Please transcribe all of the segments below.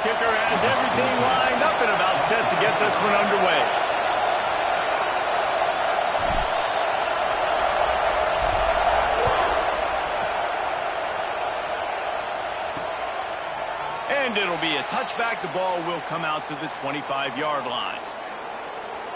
Kicker has everything lined up and about set to get this one underway. And it'll be a touchback. The ball will come out to the 25-yard line.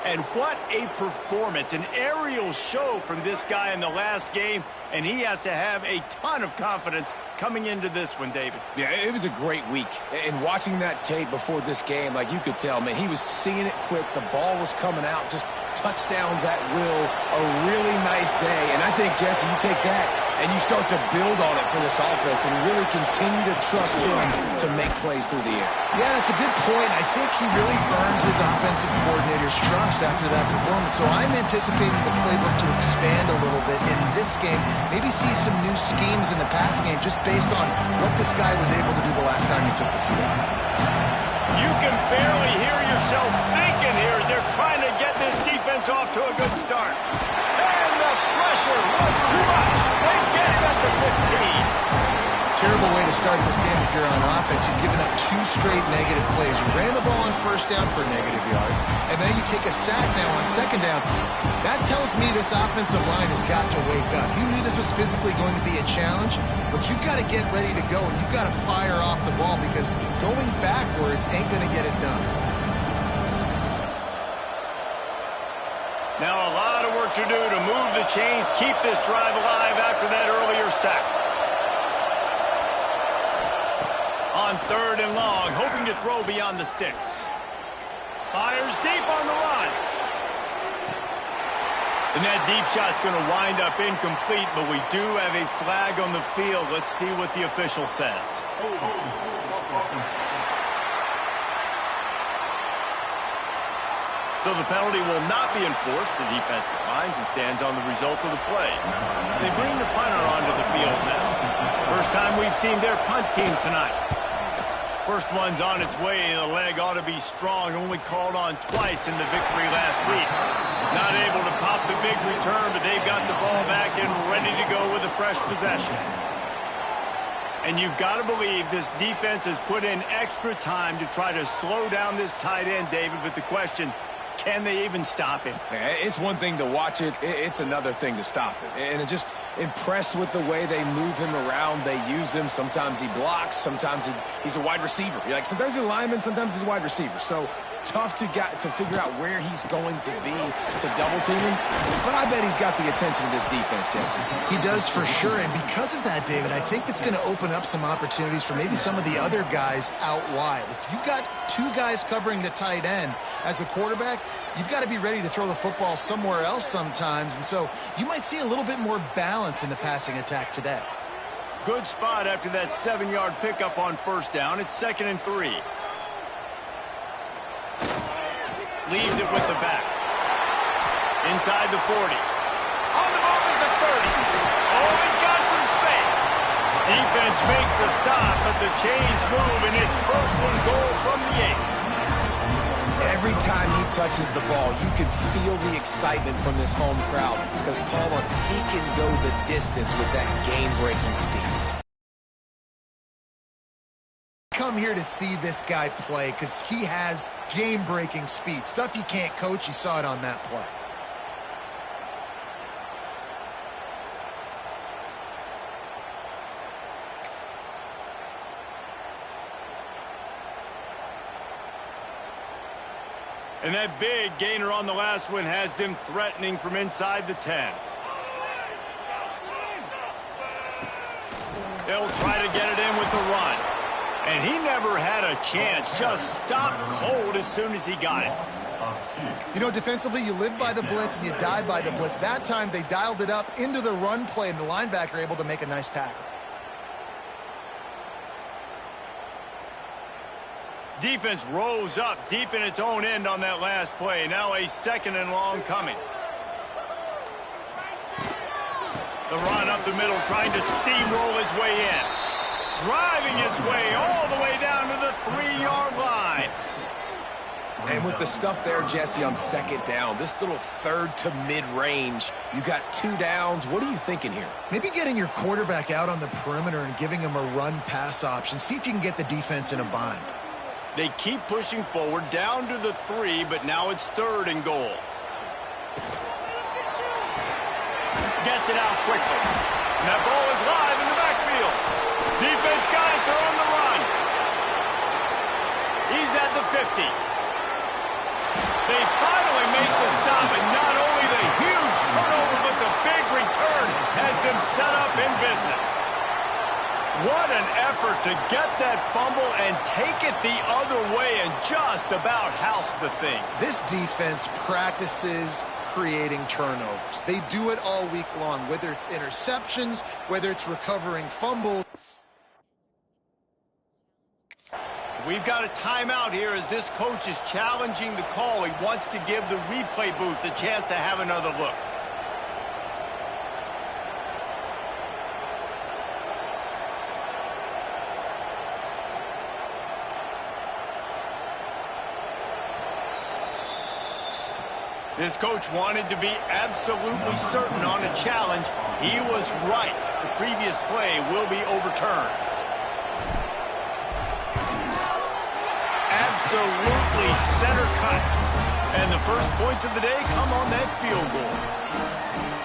And what a performance, an aerial show from this guy in the last game, and he has to have a ton of confidence coming into this one, David. Yeah, it was a great week. And watching that tape before this game, like, you could tell, man, he was seeing it quick. The ball was coming out, just touchdowns at will. A really nice day. And I think, Jesse, you take that and you start to build on it for this offense and really continue to trust him to make plays through the air. Yeah, that's a good point. I think he really earned his offensive coordinator's trust after that performance. So I'm anticipating the playbook to expand a little bit in this game. Maybe see some new schemes in the passing game just based on what this guy was able to do the last time he took the field. You can barely hear yourself thinking here as they're trying to get this defense off to a good start. And the pressure was too much. They get him at the 15. Terrible way to start this game if you're on offense. You've given up 2 straight negative plays. You ran the ball on first down for negative yards, and then you take a sack now on second down. That tells me this offensive line has got to wake up. You knew this was physically going to be a challenge, but you've got to get ready to go, and you've got to fire off the ball because going backwards ain't going to get it done. Now a lot of work to do to move the chains, keep this drive alive after that earlier sack. On 3rd and long, hoping to throw beyond the sticks. Fires deep on the run. And that deep shot's going to wind up incomplete, but we do have a flag on the field. Let's see what the official says. So the penalty will not be enforced. The defense declines and stands on the result of the play. They bring the punter onto the field now. First time we've seen their punt team tonight. First one's on its way. The leg ought to be strong. Only called on twice in the victory last week. Not able to pop the big return, but they've got the ball back and ready to go with a fresh possession. And you've got to believe this defense has put in extra time to try to slow down this tight end, David. But the question, can they even stop him? It's one thing to watch it. It's another thing to stop it. And just impressed with the way they move him around. They use him. Sometimes he blocks. Sometimes he's a wide receiver. Like, sometimes he's a lineman. Sometimes he's a wide receiver. So tough to figure out where he's going to be to double team him. But I bet he's got the attention of this defense, Jesse. He does for sure. And because of that, David, I think it's going to open up some opportunities for maybe some of the other guys out wide. If you've got 2 guys covering the tight end as a quarterback, you've got to be ready to throw the football somewhere else sometimes. And so you might see a little bit more balance in the passing attack today. Good spot after that 7-yard pickup on first down. It's 2nd and 3. Leaves it with the back. Inside the 40. On the move at the 30. Oh, he's got some space. Defense makes a stop, but the chains move, and it's 1st and goal from the 8. Every time he touches the ball, you can feel the excitement from this home crowd because, Palmer, he can go the distance with that game-breaking speed. Come here to see this guy play because he has game-breaking speed. Stuff you can't coach. You saw it on that play. And that big gainer on the last one has them threatening from inside the 10. They'll try to get it in with the run. And he never had a chance. Just stopped cold as soon as he got it. You know, defensively, you live by the blitz and you die by the blitz. That time, they dialed it up into the run play, and the linebacker able to make a nice tackle. Defense rose up deep in its own end on that last play. Now a 2nd and long coming. The run up the middle, trying to steamroll his way in. Driving his way all the way down to the 3-yard line. And with the stuff there, Jesse, on second down, this little third to mid-range, you got 2 downs. What are you thinking here? Maybe getting your quarterback out on the perimeter and giving him a run-pass option. See if you can get the defense in a bind. They keep pushing forward down to the 3, but now it's 3rd and goal. Gets it out quickly. And that ball is live in the backfield. Defense got it. They're on the run. He's at the 50. They finally make the stop, and not only the huge turnover, but the big return has them set up in business. What an effort to get that fumble and take it the other way and just about house the thing. This defense practices creating turnovers. They do it all week long, whether it's interceptions, whether it's recovering fumbles. We've got a timeout here as this coach is challenging the call. He wants to give the replay booth the chance to have another look. This coach wanted to be absolutely certain on a challenge. He was right. The previous play will be overturned. Absolutely center cut. And the first points of the day come on that field goal.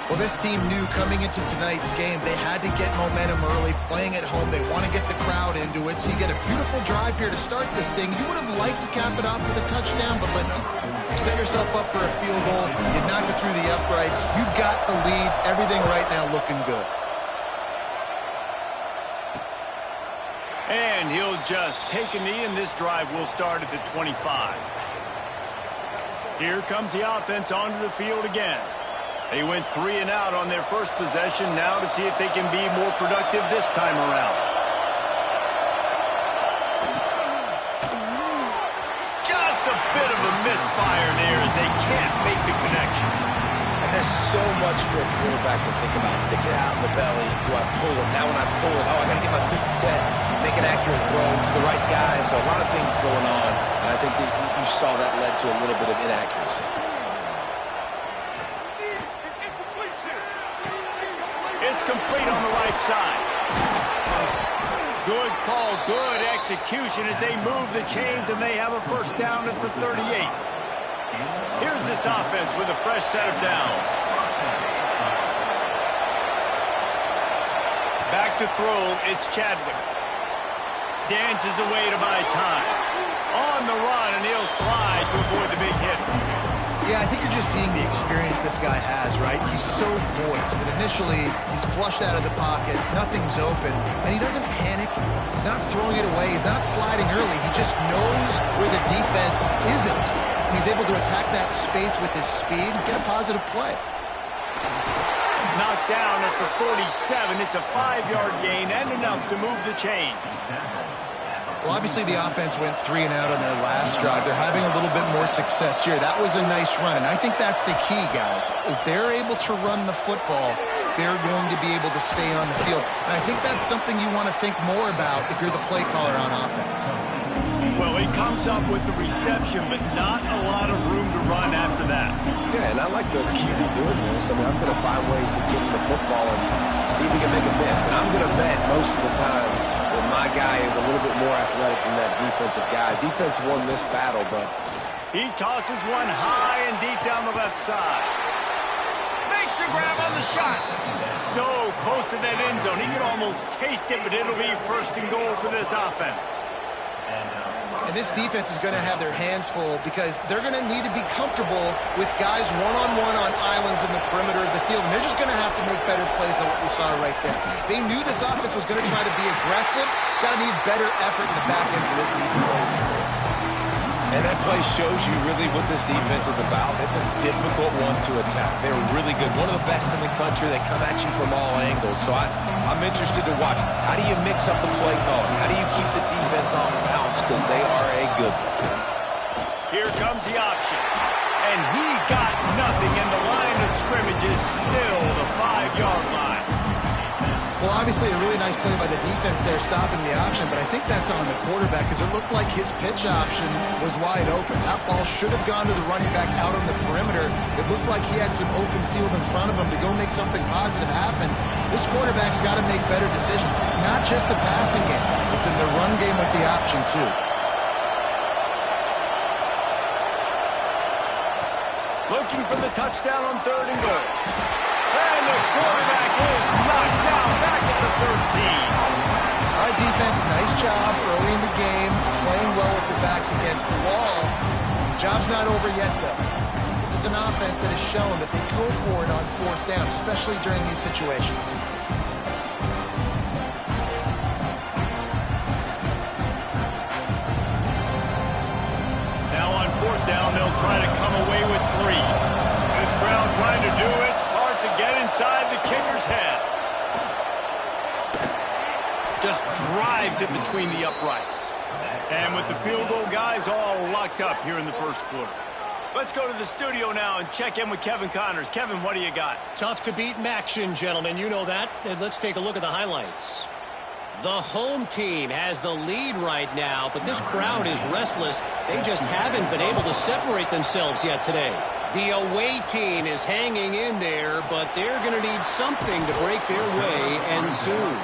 Well, this team knew coming into tonight's game they had to get momentum early, playing at home. They want to get the crowd into it, so you get a beautiful drive here to start this thing. You would have liked to cap it off with a touchdown, but listen, you set yourself up for a field goal, you knock it through the uprights, you've got the lead, everything right now looking good. And he'll just take a knee, and this drive will start at the 25. Here comes the offense onto the field again. They went 3 and out on their first possession, now to see if they can be more productive this time around. Just a bit of a misfire there as they can't make the connection. And there's so much for a quarterback to think about. Stick it out in the belly. Do I pull it? Now when I pull it, oh, I got to get my feet set. Make an accurate throw to the right guy. So a lot of things going on. And I think that you saw that led to a little bit of inaccuracy. It's complete on the right side. Good call, good execution as they move the chains, and they have a first down at the 38. Here's this offense with a fresh set of downs. Back to throw, it's Chadwick. Dances away to buy time. On the run, and he'll slide to avoid the big hit. Yeah, I think you're just seeing the experience this guy has, right? He's so poised that initially he's flushed out of the pocket, nothing's open, and he doesn't panic. He's not throwing it away. He's not sliding early. He just knows where the defense isn't. He's able to attack that space with his speed and get a positive play. Knocked down at the 47. It's a 5-yard gain and enough to move the chains. Well, obviously the offense went 3 and out on their last drive. They're having a little bit more success here. That was a nice run, and I think that's the key, guys. If they're able to run the football, they're going to be able to stay on the field. And I think that's something you want to think more about if you're the play caller on offense. Well, he comes up with the reception, but not a lot of room to run after that. Yeah, and I like the QB doing this. I mean, I'm going to find ways to get him the football and see if he can make a miss. And I'm going to bet most of the time that my guy is a little bit more athletic than that defensive guy. Defense won this battle, but he tosses one high and deep down the left side. Makes the grab on the shot. So close to that end zone. He can almost taste it, but it'll be first and goal for this offense. And this defense is going to have their hands full because they're going to need to be comfortable with guys one-on-one on islands in the perimeter of the field. And they're just going to have to make better plays than what we saw right there. They knew this offense was going to try to be aggressive. Got to need better effort in the back end for this defense. And that play shows you really what this defense is about. It's a difficult one to attack. They're really good. One of the best in the country. They come at you from all angles. So I'm interested to watch. How do you mix up the play calling? How do you keep the defense off balance? Because they are a good one. Here comes the option. And he got nothing, and the line of scrimmage is still the 5-yard line. Well, obviously a really nice play by the defense there stopping the option, but I think that's on the quarterback because it looked like his pitch option was wide open. That ball should have gone to the running back out on the perimeter. It looked like he had some open field in front of him to go make something positive happen. This quarterback's got to make better decisions. It's not just the passing game. It's in the run game with the option, too. Looking for the touchdown on 3rd and goal. And the quarterback is knocked down back at the 13. All right, defense, nice job early in the game, playing well with your backs against the wall. Job's not over yet, though. This is an offense that has shown that they go for it on 4th down, especially during these situations. Now on 4th down, they'll try to come away with 3. This crowd trying to do its part to get inside the kicker's head. Just drives it between the uprights. And with the field goal guys all locked up here in the first quarter. Let's go to the studio now and check in with Kevin Connors. Kevin, what do you got? Tough to beat Maction, gentlemen. You know that. And let's take a look at the highlights. The home team has the lead right now, but this crowd is restless. They just haven't been able to separate themselves yet today. The away team is hanging in there, but they're going to need something to break their way, and soon.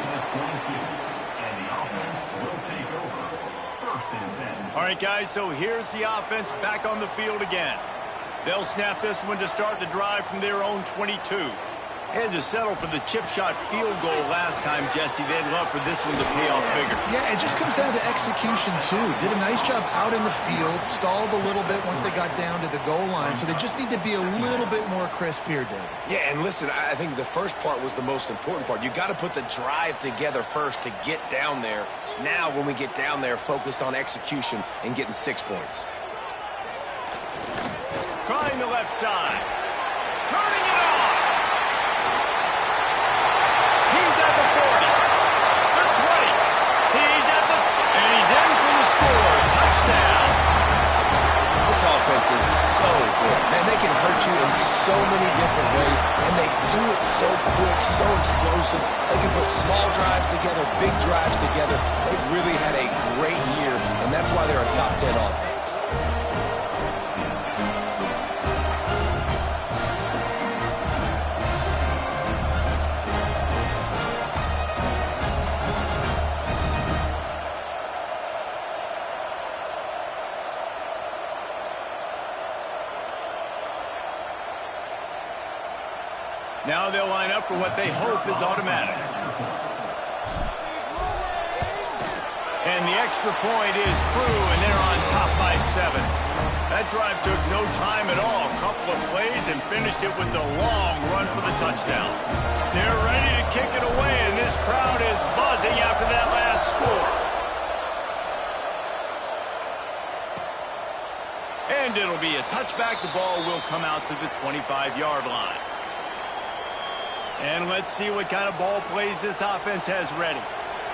All right, guys, so here's the offense back on the field again. They'll snap this one to start the drive from their own 22. Had to settle for the chip shot field goal last time, Jesse. They'd love for this one to pay off bigger. Yeah, it just comes down to execution, too. Did a nice job out in the field, stalled a little bit once they got down to the goal line, so they just need to be a little bit more crisp here, Dave. Yeah, and listen, I think the first part was the most important part. You got to put the drive together first to get down there. Now, when we get down there, focus on execution and getting 6 points. Trying the left side. Turning it on. He's at the 40. The 20. He's at the... And he's in for the score. Touchdown. This offense is so good. Man, they can hurt you in so many different ways, and they do it so quick, so explosive. They can put small drives together, big drives together. They've really had a great year, and that's why they're a top 10 offense. Now they'll line up for what they hope is automatic. And the extra point is true, and they're on top by 7. That drive took no time at all. A couple of plays and finished it with the long run for the touchdown. They're ready to kick it away, and this crowd is buzzing after that last score. And it'll be a touchback. The ball will come out to the 25-yard line. And let's see what kind of ball plays this offense has ready.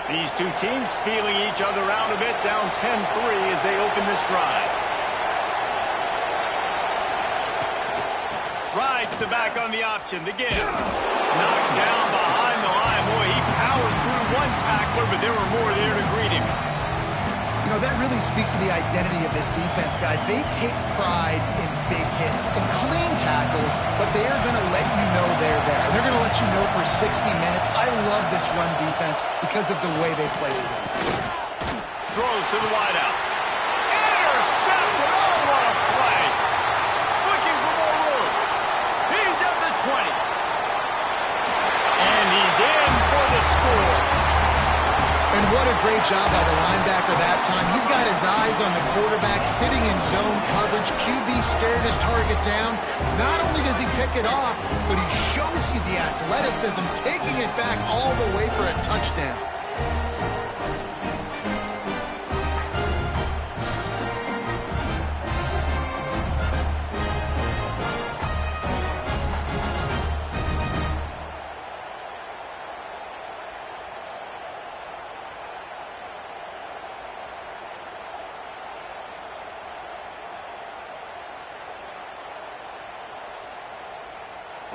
These two teams feeling each other out a bit, down 10-3 as they open this drive. Rides the back on the option, the give. Knocked down behind the line. Boy, he powered through one tackler, but there were more there to greet him. You know, that really speaks to the identity of this defense, guys. They take pride in big hits and clean tackles, but they are going to let you know they're there. They're going to let you know for 60 minutes. I love this run defense because of the way they play it. Throws to the wideout. Intercepted! Oh, what a play! Looking for more room. He's at the 20. And he's in for the score. And what a great job by the linebacker that time. He's got his eyes on the quarterback, sitting in zone coverage. QB stared his target down. Not only does he pick it off, but he shows you the athleticism, taking it back all the way for a touchdown.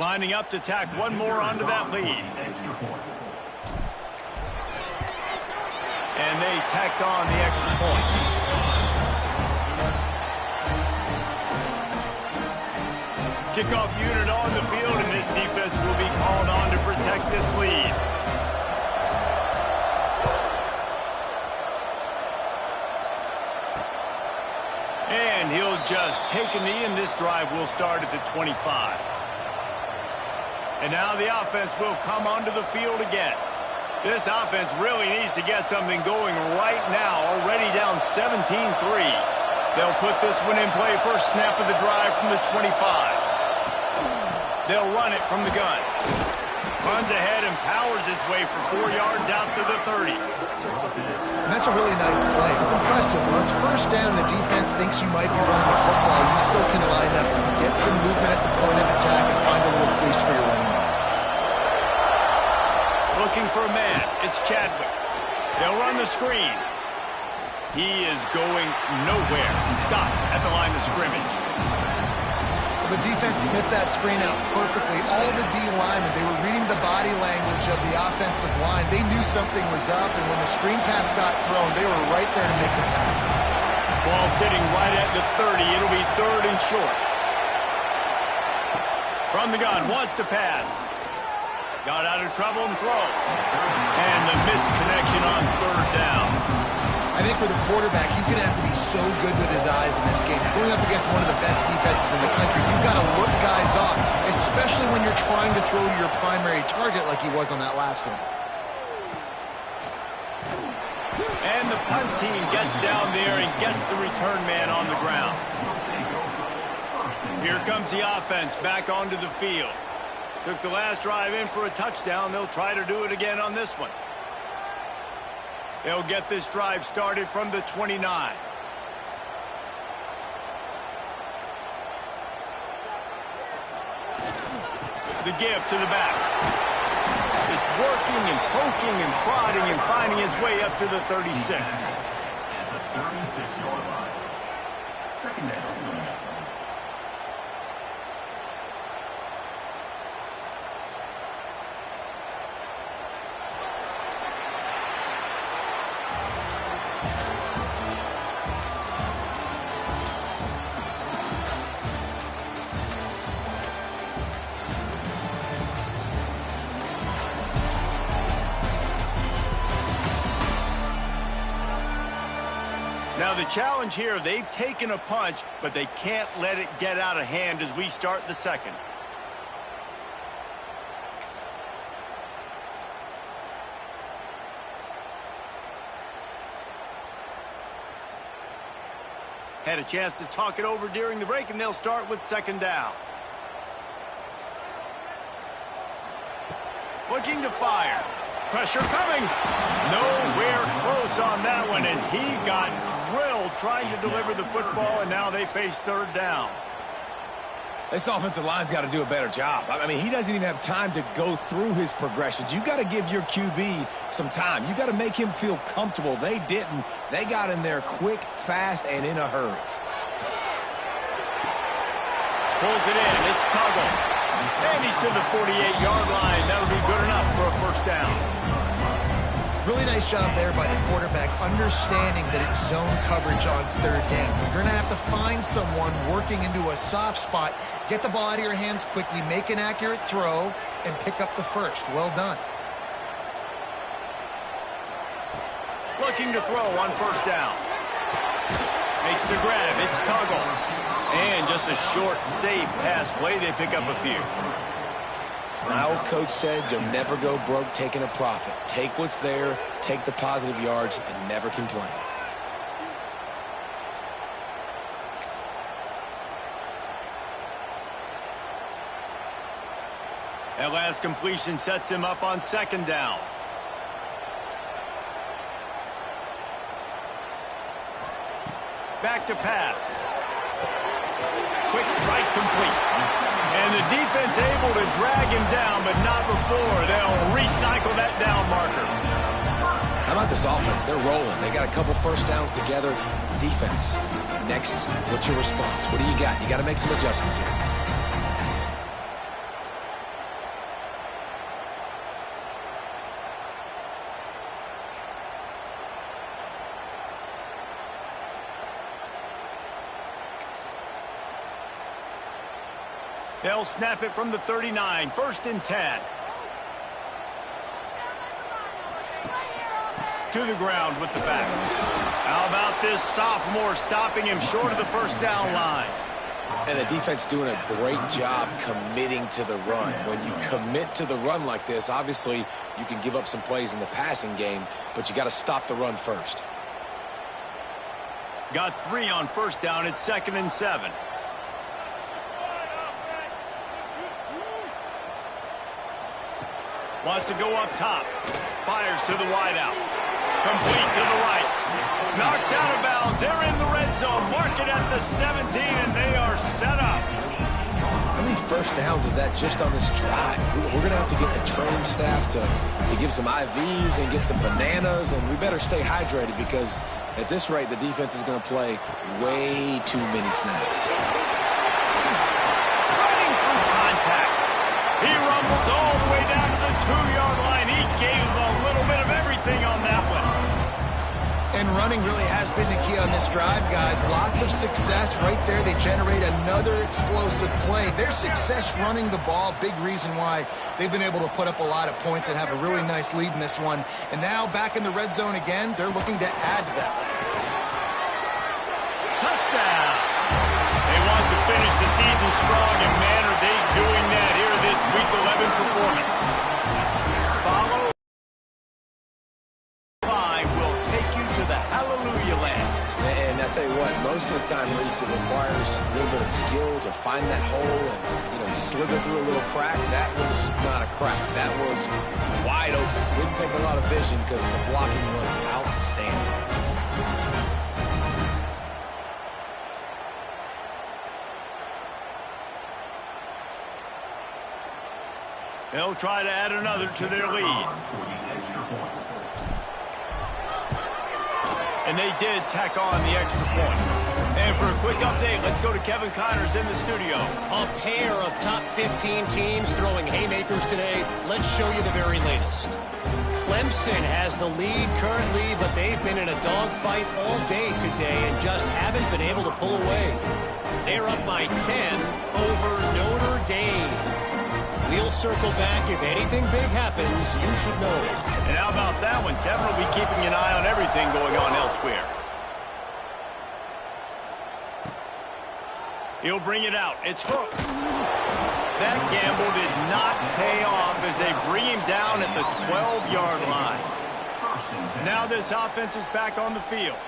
Lining up to tack one more onto that lead. And they tacked on the extra point. Kickoff unit on the field, and this defense will be called on to protect this lead. And he'll just take a knee, and this drive will start at the 25. And now the offense will come onto the field again. This offense really needs to get something going right now, already down 17-3. They'll put this one in play first snap of the drive from the 25. They'll run it from the gun. Runs ahead and powers his way for 4 yards out to the 30. And that's a really nice play. It's impressive. When it's first down, the defense thinks you might be running the football. You still can line up, get some movement at the point of attack, and find a little crease for your running back. Looking for a man. It's Chadwick. They'll run the screen. He is going nowhere. Stop at the line of scrimmage. The defense sniffed that screen out perfectly. All the D linemen, they were reading the body language of the offensive line. They knew something was up, and when the screen pass got thrown, they were right there to make the tackle. Ball sitting right at the 30. It'll be 3rd and short. From the gun, wants to pass. Got out of trouble and throws. And the misconnection on 3rd down. I think for the quarterback, he's going to have to be so good with his eyes in this game. Going up against one of the best defenses in the country, you've got to look guys off, especially when you're trying to throw to your primary target like he was on that last one. And the punt team gets down there and gets the return man on the ground. Here comes the offense back onto the field. Took the last drive in for a touchdown. They'll try to do it again on this one. They'll get this drive started from the 29. The give to the back. Just working and poking and prodding and finding his way up to the 36. At the 36-yard line. Second down. Now the challenge here, they've taken a punch, but they can't let it get out of hand as we start the second. Had a chance to talk it over during the break, and they'll start with 2nd down. Looking to fire. Pressure coming. Nowhere close on that one as he got drilled trying to deliver the football, and now they face 3rd down. This offensive line's got to do a better job. I mean, he doesn't even have time to go through his progressions. You got to give your QB some time. You got to make him feel comfortable. They didn't. They got in there quick, fast, and in a hurry. Pulls it in. It's Tuggle. And he's to the 48-yard line. That'll be good enough for a 1st down. Really nice job there by the quarterback, understanding that it's zone coverage on 3rd down. You're going to have to find someone working into a soft spot, get the ball out of your hands quickly, make an accurate throw, and pick up the 1st. Well done. Looking to throw on 1st down. Makes the grab. It's Tuggle. And just a short, safe pass play. They pick up a few. My old coach said you'll never go broke taking a profit. Take what's there, take the positive yards, and never complain. That last completion sets him up on 2nd down. Back to pass. Quick strike complete. And the defense able to drag him down, but not before. They'll recycle that down marker. How about this offense? They're rolling. They got a couple 1st downs together. Defense. Next, what's your response? What do you got? You got to make some adjustments here. They'll snap it from the 39, 1st and 10. To the ground with the back. How about this sophomore stopping him short of the first down line? And the defense doing a great job committing to the run. When you commit to the run like this, obviously you can give up some plays in the passing game, but you got to stop the run first. Got 3 on first down. It's 2nd and 7. Wants to go up top. Fires to the wideout. Complete to the right. Knocked out of bounds. They're in the red zone. Mark it at the 17, and they are set up. How many first downs is that just on this drive? We're going to have to get the training staff to give some IVs and get some bananas, and we better stay hydrated because at this rate, the defense is going to play way too many snaps. Running through contact. He rumbles all the way down to the 2-yard line. He gave him a little bit of everything on that one. And running really has been the key on this drive, guys. Lots of success right there. They generate another explosive play. Their success running the ball, big reason why they've been able to put up a lot of points and have a really nice lead in this one. And now back in the red zone again, they're looking to add to that. Touchdown. They want to finish the season strong, and man, are they doing that here this Week 11 performance. Follow 5 will take you to the Hallelujah Land. And I tell you what, most of the time, Reese, it requires a little bit of skill to find that hole and, slither through a little crack. That was not a crack. That was wide open. Didn't take a lot of vision because the blocking was outstanding. They'll try to add another to their lead. And they did tack on the extra point. And for a quick update, let's go to Kevin Connors in the studio. A pair of top 15 teams throwing haymakers today. Let's show you the very latest. Clemson has the lead currently, but they've been in a dogfight all day today and just haven't been able to pull away. They're up by 10 over Notre Dame. We'll circle back. If anything big happens, you should know. And how about that one? Kevin will be keeping an eye on everything going on elsewhere. He'll bring it out. It's hooked. That gamble did not pay off as they bring him down at the 12-yard line. Now this offense is back on the field.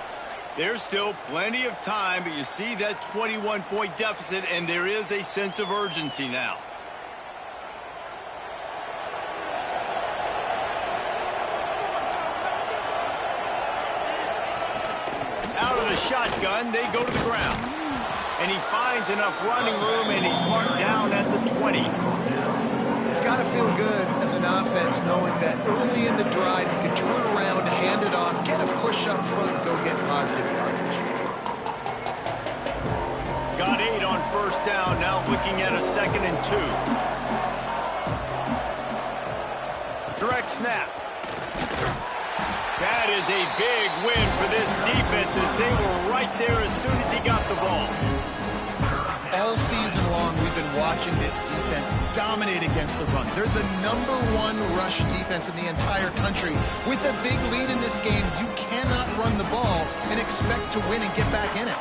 There's still plenty of time, but you see that 21-point deficit, and there is a sense of urgency now. Out of the shotgun, they go to the ground. And he finds enough running room, and he's marked down at the 20. It's got to feel good as an offense knowing that early in the drive you can turn around, hand it off, get a push up front, go get positive yardage. Got 8 on first down, now looking at a 2nd and 2. Direct snap. That is a big win for this defense as they were right there as soon as he got the ball. All season long, we've been watching this defense dominate against the run. They're the #1 rush defense in the entire country. With a big lead in this game, you cannot run the ball and expect to win and get back in it.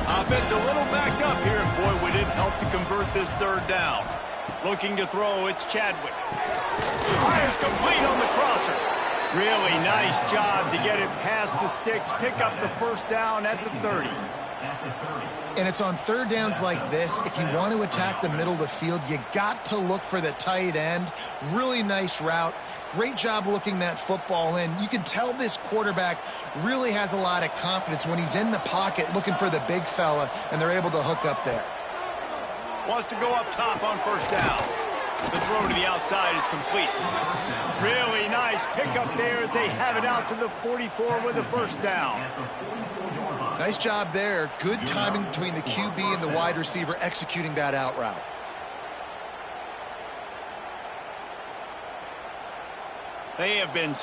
Offense a little backed up here, and boy, would it help to convert this 3rd down. Looking to throw, it's Chadwick. Fires complete on the crosser. Really nice job to get it past the sticks, pick up the 1st down at the 30. And it's on 3rd downs like this, if you want to attack the middle of the field, you got to look for the tight end. Really nice route. Great job looking that football in. You can tell this quarterback really has a lot of confidence when he's in the pocket looking for the big fella, and they're able to hook up there. Wants to go up top on 1st down. The throw to the outside is complete. Really nice pickup there as they have it out to the 44 with the 1st down. Nice job there. Good timing between the QB and the wide receiver executing that out route. They have been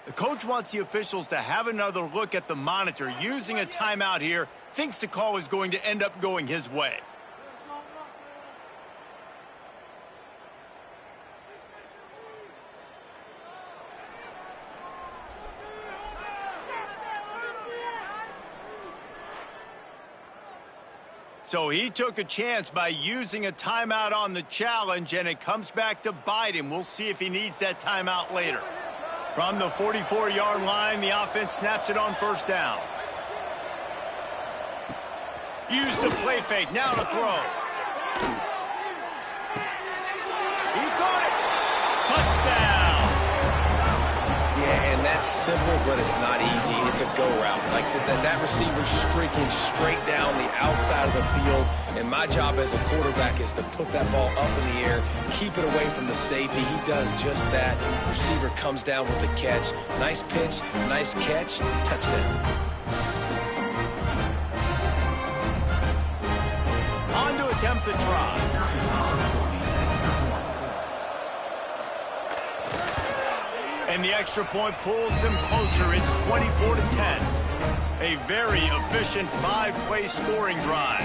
The coach wants the officials to have another look at the monitor. Using a timeout here, thinks the call is going to end up going his way. So he took a chance by using a timeout on the challenge, and it comes back to bite him. We'll see if he needs that timeout later. From the 44-yard line, the offense snaps it on first down. Use the play fake, now to throw. He caught it. Touchdown. Yeah, and that's simple, but it's not easy. It's a go route. Like that receiver's streaking straight down the outside of the field, and my job as a quarterback is to put that ball up in the air, keep it away from the safety. He does just that. Receiver comes down with the catch. Nice pitch, nice catch, touchdown. On to attempt the try. And the extra point pulls them closer. It's 24-10. A very efficient 5-play scoring drive.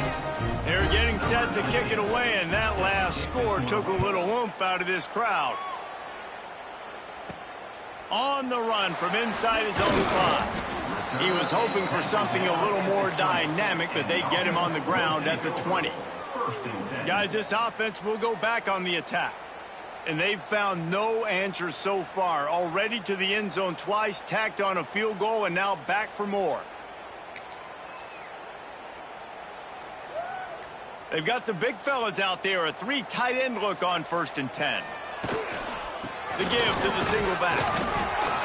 They're getting set to kick it away, and that last score took a little oomph out of this crowd. On the run from inside his own 5. He was hoping for something a little more dynamic, but they get him on the ground at the 20. Guys, this offense will go back on the attack. And they've found no answers so far. Already to the end zone twice, tacked on a field goal, and now back for more. They've got the big fellas out there. A 3 tight end look on 1st and 10. The give to the single back.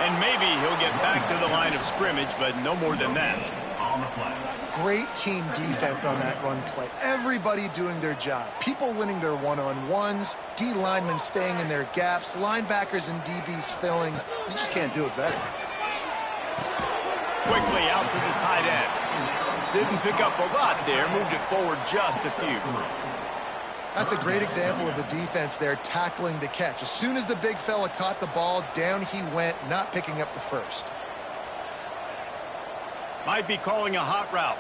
And maybe he'll get back to the line of scrimmage, but no more than that. On the play. Great team defense on that run play. Everybody doing their job. People winning their one-on-ones, D linemen staying in their gaps, linebackers and DBs filling. You just can't do it better. Quickly out to the tight end. Didn't pick up a lot there, moved it forward just a few. That's a great example of the defense there tackling the catch. As soon as the big fella caught the ball, down he went, not picking up the first. Might be calling a hot route.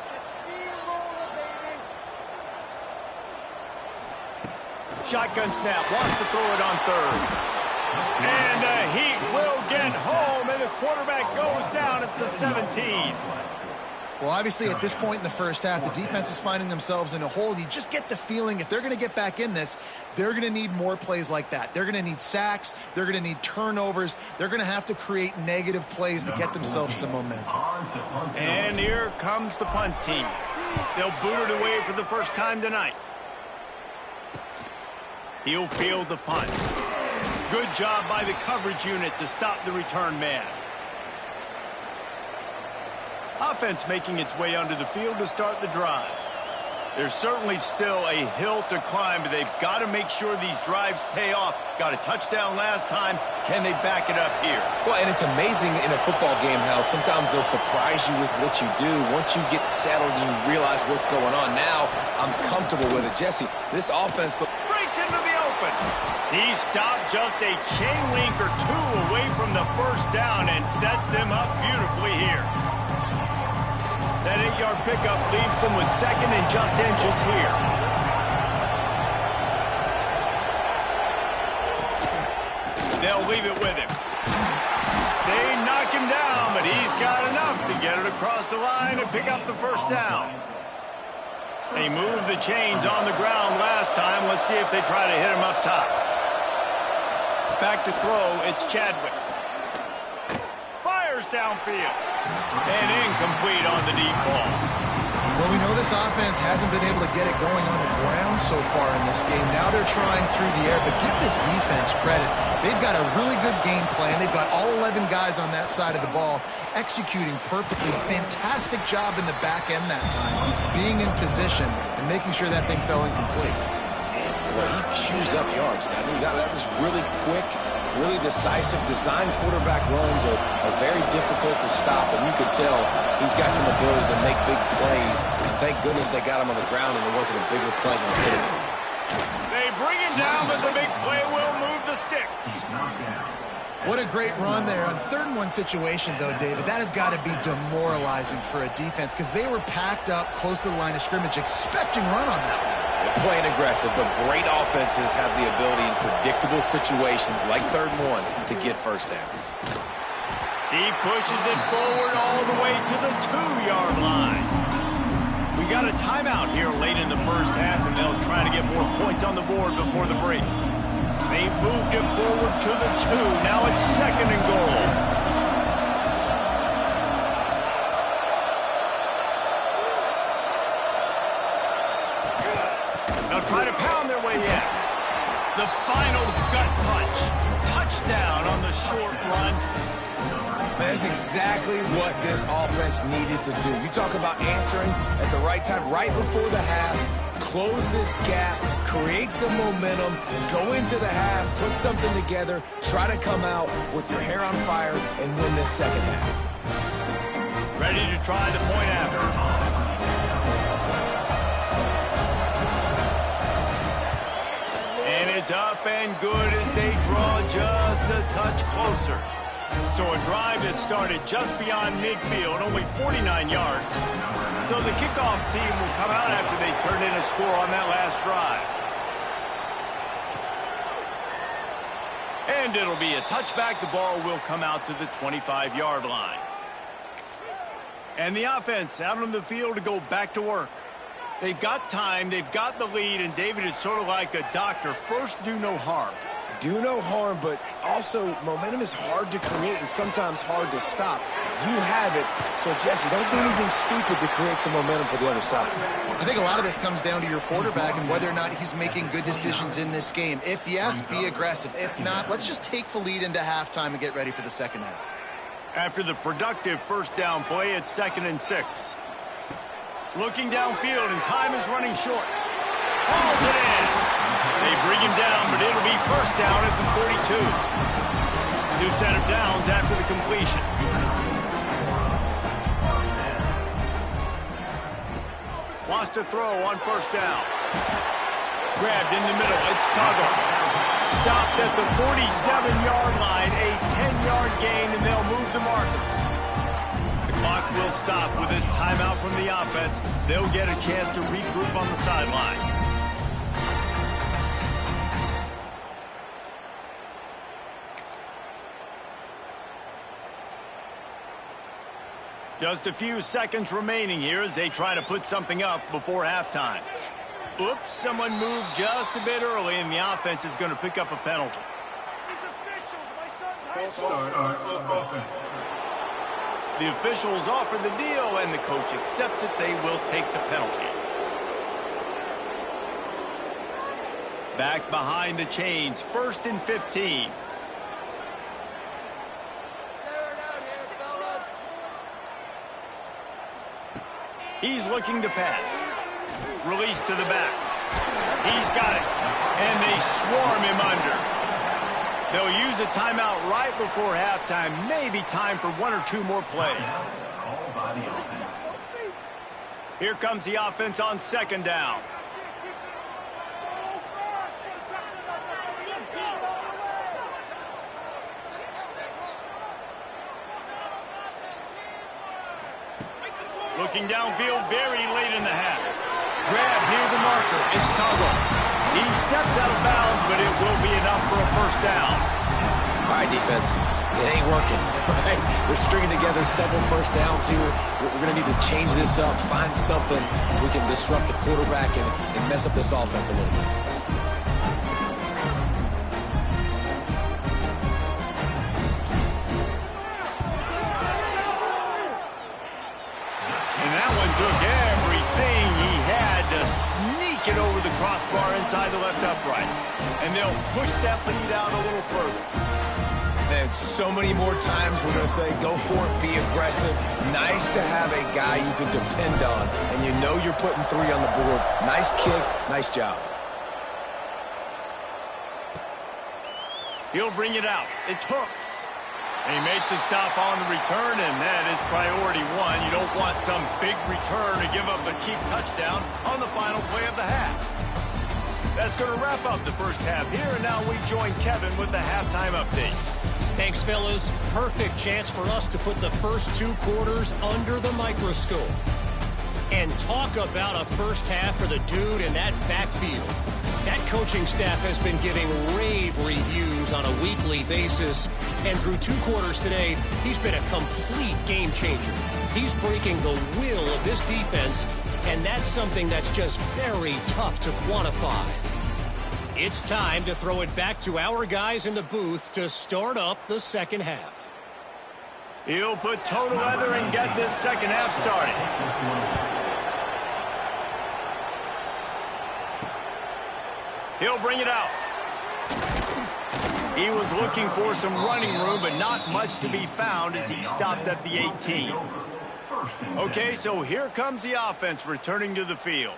Shotgun snap, wants to throw it on third. And the Heat will get home, and the quarterback goes down at the 17. Well, obviously, at this point in the first half, the defense is finding themselves in a hole. You just get the feeling if they're going to get back in this, they're going to need more plays like that. They're going to need sacks. They're going to need turnovers. They're going to have to create negative plays to get themselves some momentum. And here comes the punt team. They'll boot it away for the first time tonight. He'll field the punt. Good job by the coverage unit to stop the return man. Offense making its way onto the field to start the drive. There's certainly still a hill to climb, but they've got to make sure these drives pay off. Got a touchdown last time. Can they back it up here? Well, and it's amazing in a football game how sometimes they'll surprise you with what you do. Once you get settled, you realize what's going on. Now, I'm comfortable with it. Jesse, this offense Breaks into the open. He stopped just a chain link or two away from the first down and sets them up beautifully here. That 8-yard pickup leaves them with second and just inches here. They'll leave it with him. They knock him down, but he's got enough to get it across the line and pick up the first down. They moved the chains on the ground last time. Let's see if they try to hit him up top. Back to throw, it's Chadwick. Fires downfield. And incomplete on the deep ball. Well, we know this offense hasn't been able to get it going on the ground so far in this game. Now they're trying through the air, but give this defense credit. They've got a really good game plan. They've got all 11 guys on that side of the ball executing perfectly. Fantastic job in the back end that time, being in position and making sure that thing fell incomplete. Well, he chews up yards. I mean, that was really quick, really decisive. Design quarterback runs are very difficult to stop, and you could tell he's got some ability to make big plays. And thank goodness they got him on the ground and there wasn't a bigger play than hit him. They bring him down, but the big play will move the sticks. What a great run there. On 3rd and 1 situation, though, David, that has got to be demoralizing for a defense because they were packed up close to the line of scrimmage, expecting run on that one. They're playing aggressive, but great offenses have the ability in predictable situations like 3rd and 1 to get first downs. He pushes it forward all the way to the 2-yard line. We got a timeout here late in the first half, and they'll try to get more points on the board before the break. They've moved it forward to the 2. Now it's 2nd and goal. They'll try to pound their way in. The final gut punch. Touchdown on the short run. That's exactly what this offense needed to do. You talk about answering at the right time, right before the half, close this gap, create some momentum, go into the half, put something together, try to come out with your hair on fire and win this second half. Ready to try the point after. And it's up and good as they draw just a touch closer. So a drive that started just beyond midfield, only 49 yards. So the kickoff team will come out after they turn in a score on that last drive. And it'll be a touchback. The ball will come out to the 25-yard line. And the offense out on the field to go back to work. They've got time, they've got the lead, and David is sort of like a doctor. First, do no harm. Do no harm, but also momentum is hard to create and sometimes hard to stop. You have it, so Jesse, don't do anything stupid to create some momentum for the other side. I think a lot of this comes down to your quarterback and whether or not he's making good decisions in this game. If yes, be aggressive. If not, let's just take the lead into halftime and get ready for the second half. After the productive first down play, it's 2nd and 6. Looking downfield, and time is running short. Hauls it in. They bring him down, but it'll be first down at the 42. New set of downs after the completion. Lost a throw on first down. Grabbed in the middle. It's Tuggle. Stopped at the 47-yard line. A 10-yard gain, and they'll move the markers. The clock will stop with this timeout from the offense. They'll get a chance to regroup on the sideline. Just a few seconds remaining here as they try to put something up before halftime. Oops, someone moved just a bit early, and the offense is going to pick up a penalty. The officials offer the deal, and the coach accepts it. They will take the penalty. Back behind the chains, 1st and 15. He's looking to pass. Release to the back. He's got it. And they swarm him under. They'll use a timeout right before halftime. Maybe time for 1 or 2 more plays. Here comes the offense on 2nd down. Looking downfield very late in the half. Grab near the marker. It's Tuggle. He steps out of bounds, but it will be enough for a first down. All right, defense. It ain't working. Right? We're stringing together several first downs here. We're going to need to change this up, find something we can disrupt the quarterback and mess up this offense a little bit. Took everything he had to sneak it over the crossbar inside the left upright. And they'll push that lead out a little further. And so many more times we're going to say, go for it, be aggressive. Nice to have a guy you can depend on, and you know you're putting 3 on the board. Nice kick, nice job. He'll bring it out. It's Hooks. They make the stop on the return, and that is priority 1. You don't want some big return to give up a cheap touchdown on the final play of the half. That's going to wrap up the first half here, and now we join Kevin with the halftime update. Thanks, fellas. Perfect chance for us to put the first 2 quarters under the microscope. And talk about a first half for the dude in that backfield. That coaching staff has been giving rave reviews on a weekly basis. And through 2 quarters today, he's been a complete game changer. He's breaking the will of this defense, and that's something that's just very tough to quantify. It's time to throw it back to our guys in the booth to start up the second half. He'll put toe together and get this second half started. He'll bring it out. He was looking for some running room, but not much to be found as he stopped at the 18. Okay, so here comes the offense returning to the field.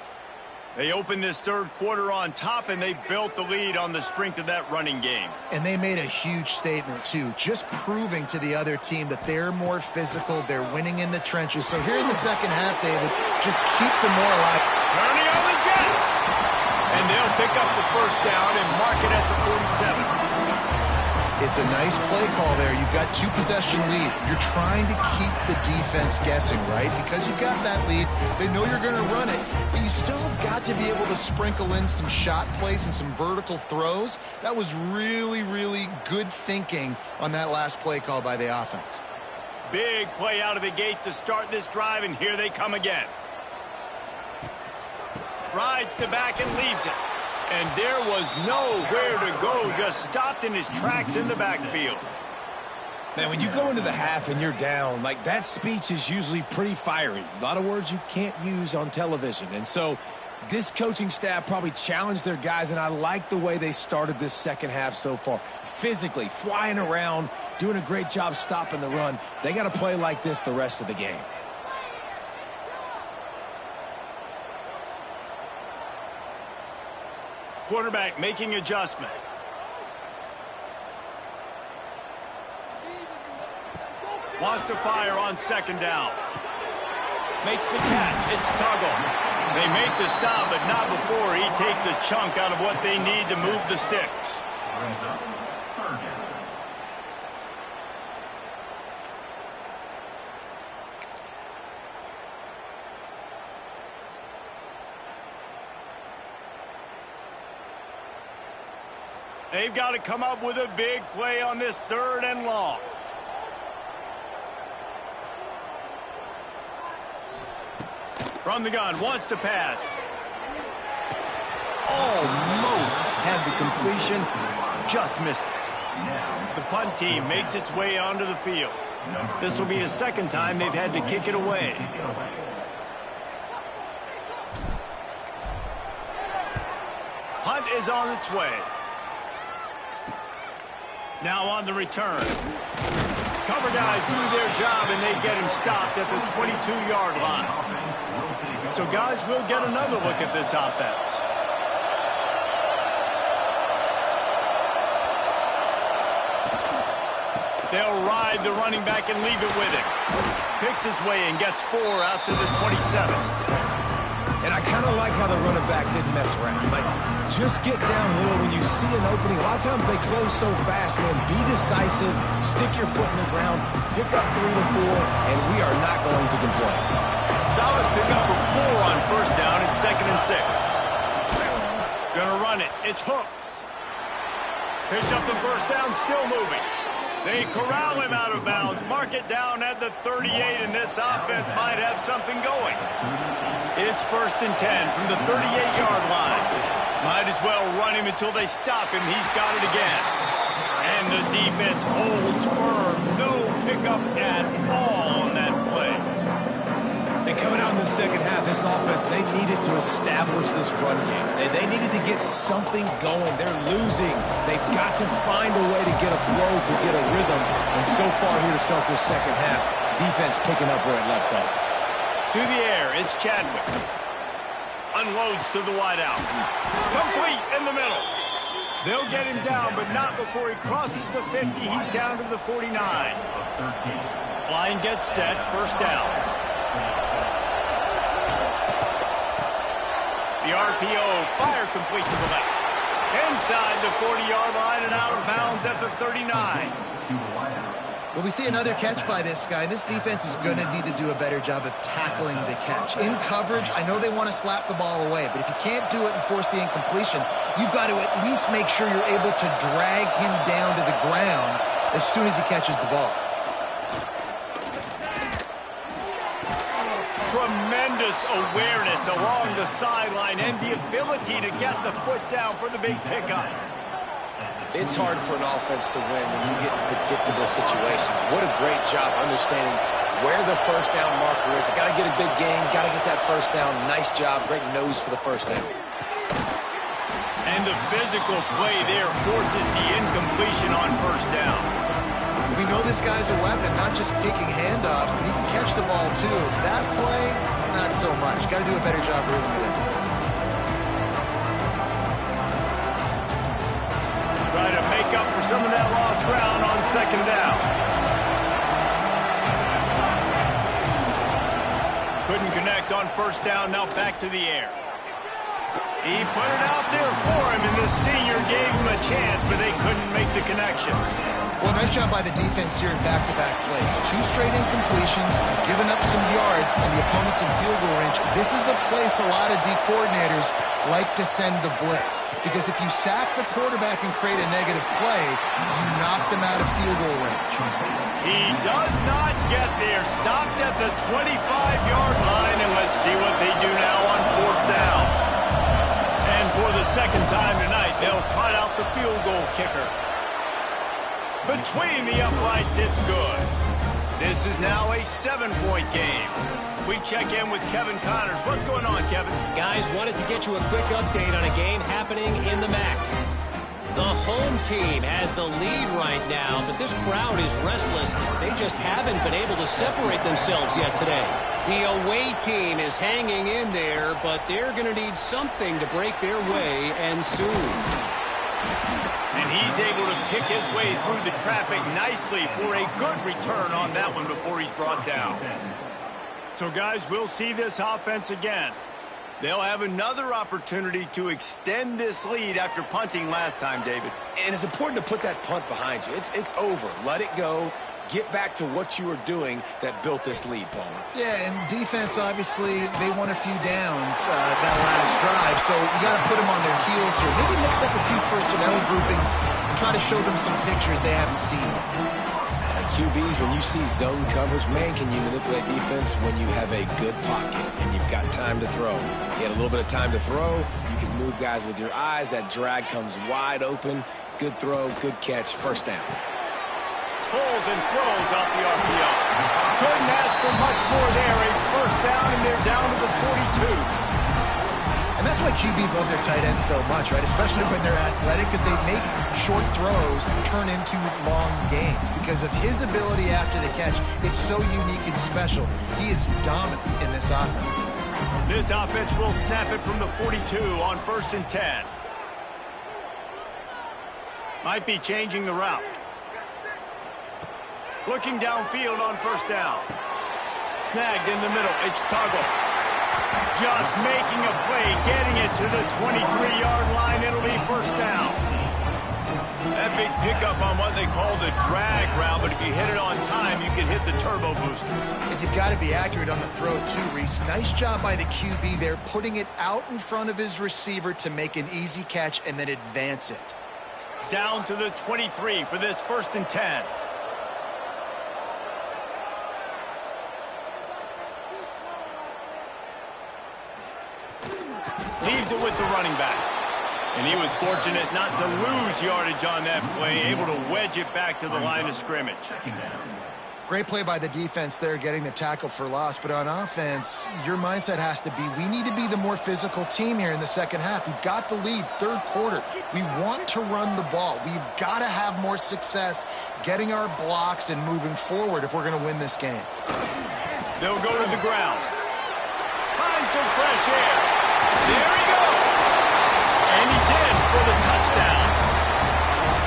They opened this third quarter on top, and they built the lead on the strength of that running game. And they made a huge statement, too, just proving to the other team that they're more physical, they're winning in the trenches. So here in the second half, David, just keep demoralized. Turning on the Jets! And they'll pick up the first down and mark it at the 47. It's a nice play call there. You've got 2-possession lead. You're trying to keep the defense guessing, right? Because you've got that lead, they know you're going to run it, but you still have got to be able to sprinkle in some shot plays and some vertical throws. That was really, really good thinking on that last play call by the offense. Big play out of the gate to start this drive, and here they come again. Rides the back and leaves it. And there was nowhere to go, just stopped in his tracks in the backfield. Man, when you go into the half and you're down, like, that speech is usually pretty fiery. A lot of words you can't use on television. And so this coaching staff probably challenged their guys, and I like the way they started this second half so far. Physically, flying around, doing a great job stopping the run. They got to play like this the rest of the game. Quarterback making adjustments. Wants to fire on second down. Makes the catch. It's Tuggle. They make the stop, but not before he takes a chunk out of what they need to move the sticks. They've got to come up with a big play on this 3rd and long. From the gun, wants to pass. Almost had the completion, just missed it. The punt team makes its way onto the field. This will be the second time they've had to kick it away. Punt is on its way. Now on the return. Cover guys do their job, and they get him stopped at the 22-yard line. So guys will get another look at this offense. They'll ride the running back and leave it with him. Picks his way and gets 4 out to the 27. And I kind of like how the running back didn't mess around. Like, just get downhill when you see an opening. A lot of times they close so fast, man. Be decisive, stick your foot in the ground, pick up 3 to 4, and we are not going to complain. Solid pickup of 4 on first down and 2nd and 6. Gonna run it. It's Hooks. Pitch up the first down, still moving. They corral him out of bounds, mark it down at the 38, and this offense might have something going. It's 1st and 10 from the 38-yard line. Might as well run him until they stop him. He's got it again. And the defense holds firm. No pickup at all on that play. And coming out in the second half, this offense, they needed to establish this run game. They needed to get something going. They're losing. They've got to find a way to get a flow, to get a rhythm. And so far here to start this second half, defense picking up where it left off. To the air, it's Chadwick. Unloads to the wideout. Complete in the middle. They'll get him down, but not before he crosses the 50. He's down to the 49. Line gets set, first down. The RPO, fire complete to the left. Inside the 40-yard line and out of bounds at the 39. to the wideout. Well, we see another catch by this guy. This defense is going to need to do a better job of tackling the catch. In coverage, I know they want to slap the ball away, but if you can't do it and force the incompletion, you've got to at least make sure you're able to drag him down to the ground as soon as he catches the ball. Tremendous awareness along the sideline and the ability to get the foot down for the big pickup. It's hard for an offense to win when you get in predictable situations. What a great job understanding where the first down marker is. I got to get a big gain, got to get that first down. Nice job, great nose for the first down. And the physical play there forces the incompletion on first down. We know this guy's a weapon, not just taking handoffs, but he can catch the ball too. That play, not so much. Got to do a better job reeling it in. Try to make up for some of that lost ground on second down. Couldn't connect on first down, now back to the air. He put it out there for him, and the senior gave him a chance, but they couldn't make the connection. Well, nice job by the defense here in back-to-back plays. 2 straight incompletions, giving up some yards, and the opponent's in field goal range. This is a place a lot of D coordinators like to send the blitz, because if you sack the quarterback and create a negative play, you knock them out of field goal range. He does not get there. Stopped at the 25-yard line, and let's see what they do now on fourth down. And for the second time tonight, they'll trot out the field goal kicker. Between the uprights, it's good. This is now a 7-point game. We check in with Kevin Connors. What's going on, Kevin? Guys, wanted to get you a quick update on a game happening in the MAC. The home team has the lead right now, but this crowd is restless. They just haven't been able to separate themselves yet today. The away team is hanging in there, but they're going to need something to break their way, and soon. And he's able to pick his way through the traffic nicely for a good return on that one before he's brought down. So, guys, we'll see this offense again. They'll have another opportunity to extend this lead after punting last time, David. And it's important to put that punt behind you. It's over. Let it go. Get back to what you were doing that built this lead, Palmer. Yeah, and defense, obviously, they won a few downs that last drive, so you got to put them on their heels here. Maybe mix up a few personnel groupings and try to show them some pictures they haven't seen. QBs, when you see zone coverage, man, can you manipulate defense when you have a good pocket and you've got time to throw. You had a little bit of time to throw. You can move guys with your eyes. That drag comes wide open. Good throw, good catch, first down. Pulls and throws off the RPO. Couldn't ask for much more there. A first down, and they're down to the 42. And that's why QBs love their tight ends so much, right? Especially when they're athletic, because they make short throws turn into long gains. Because of his ability after the catch, it's so unique and special. He is dominant in this offense. This offense will snap it from the 42 on 1st and 10. Might be changing the route. Looking downfield on first down. Snagged in the middle. It's Tuggle. Just making a play, getting it to the 23-yard line. It'll be first down. That big pickup on what they call the drag route, but if you hit it on time, you can hit the turbo booster. And you've got to be accurate on the throw too, Reese. Nice job by the QB there, putting it out in front of his receiver to make an easy catch and then advance it. Down to the 23 for this 1st and 10. Leaves it with the running back. And he was fortunate not to lose yardage on that play, able to wedge it back to the line of scrimmage. Great play by the defense there, getting the tackle for loss. But on offense, your mindset has to be, we need to be the more physical team here in the second half. We've got the lead, third quarter. We want to run the ball. We've got to have more success getting our blocks and moving forward if we're going to win this game. They'll go to the ground. Find some fresh air. There he goes. And he's in for the touchdown.